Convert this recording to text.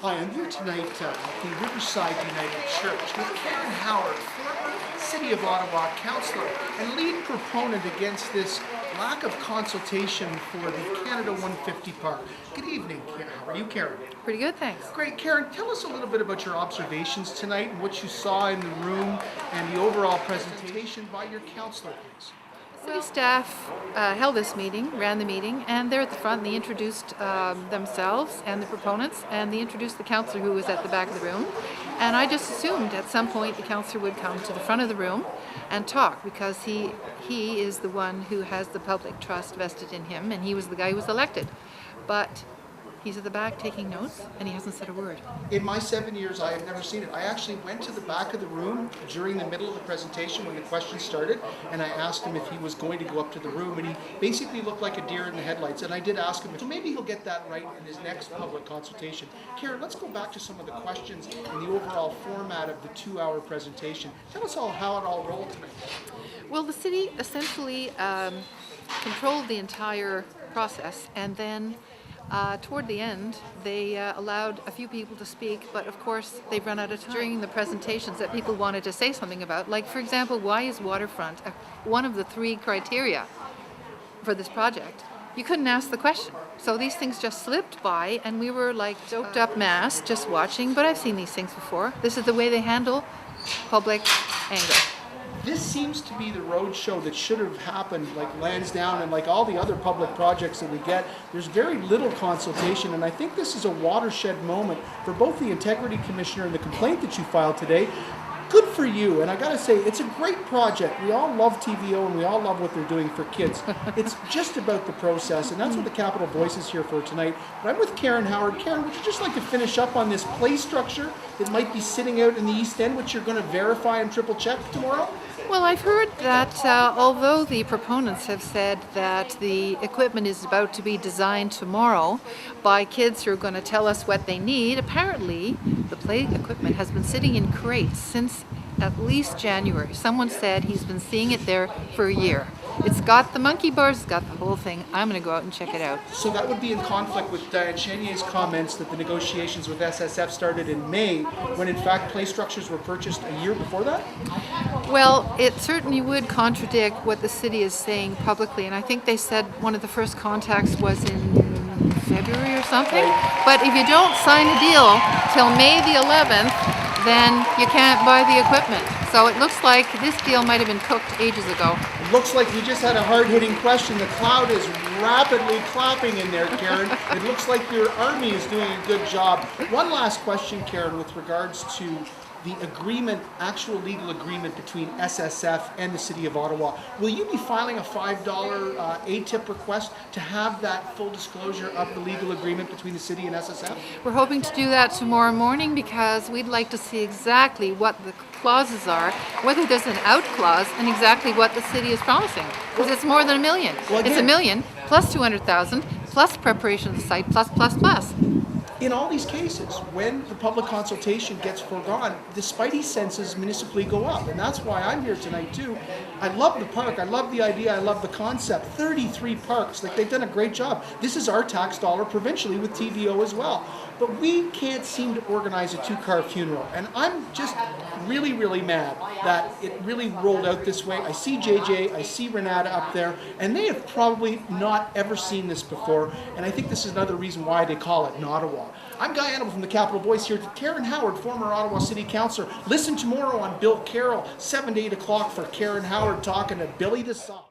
Hi, I'm here tonight at the Riverside United Church with Karen Howard, former City of Ottawa councillor and lead proponent against this lack of consultation for the Canada 150 Park. Good evening, Karen. How are you, Karen? Pretty good, thanks. Great. Karen, tell us a little bit about your observations tonight and what you saw in the room and the overall presentation by your councillor, please. City staff held this meeting, ran the meeting, and they're at the front. And they introduced themselves and the proponents, and they introduced the councillor who was at the back of the room. And I just assumed at some point the councillor would come to the front of the room and talk, because he is the one who has the public trust vested in him, and he was the guy who was elected. But he's at the back taking notes, and he hasn't said a word. In my 7 years, I have never seen it. I actually went to the back of the room during the middle of the presentation when the questions started, and I asked him if he was going to go up to the room, and he basically looked like a deer in the headlights. And I did ask him, so maybe he'll get that right in his next public consultation. Karen, let's go back to some of the questions and the overall format of the 2-hour presentation. Tell us how it all rolled tonight. Well, the city essentially controlled the entire process, and then toward the end, they allowed a few people to speak, but of course they've run out of time during the presentations that people wanted to say something about. Like, for example, why is waterfront one of the 3 criteria for this project? You couldn't ask the question. So these things just slipped by, and we were like doped up mass just watching, but I've seen these things before. This is the way they handle public anger. This seems to be the road show that should have happened like Lansdowne and like all the other public projects that we get. There's very little consultation, and I think this is a watershed moment for both the Integrity Commissioner and the complaint that you filed today. Good for you, and I gotta say, it's a great project. We all love TVO and we all love what they're doing for kids. It's just about the process, and that's what the Capital Voice is here for tonight. But I'm with Karen Howard. Karen, would you just like to finish up on this play structure that might be sitting out in the East End, which you're going to verify and triple check tomorrow? Well, I've heard that although the proponents have said that the equipment is about to be designed tomorrow by kids who are going to tell us what they need, apparently the play equipment has been sitting in crates since at least January. Someone said he's been seeing it there for a year. It's got the monkey bars, it's got the whole thing. I'm going to go out and check it out. So that would be in conflict with Diane Chenier's comments that the negotiations with SSF started in May, when in fact play structures were purchased a year before that? Well, it certainly would contradict what the city is saying publicly, and I think they said one of the first contacts was in February or something. But if you don't sign a deal till May the 11th, then you can't buy the equipment. So it looks like this deal might have been cooked ages ago. It looks like we just had a hard-hitting question. The crowd is rapidly clapping in there, Karen. It looks like your army is doing a good job. One last question, Karen, with regards to the agreement, actual legal agreement between SSF and the City of Ottawa. Will you be filing a $5 ATIP request to have that full disclosure of the legal agreement between the City and SSF? We're hoping to do that tomorrow morning, because we'd like to see exactly what the clauses are, whether there's an out clause, and exactly what the city is promising. Because it's more than $1 million. Well, it's $1 million plus 200,000 plus preparation of the site plus. In all these cases, when the public consultation gets foregone, the spidey senses municipally go up. And that's why I'm here tonight too. I love the park, I love the idea, I love the concept. 33 parks, like they've done a great job. This is our tax dollar provincially with TVO as well. But we can't seem to organize a 2-car funeral. And I'm just really, really mad that it really rolled out this way. I see JJ, I see RENATA up there, and they have probably not ever seen this before. And I think this is another reason why they call it NOTTAWA. I'm Guy Animal from the Capital Voice here with Karen Howard, former Ottawa City Councillor. Listen tomorrow on Bill Carroll, 7 to 8 o'clock for Karen Howard talking to Billy the Sock.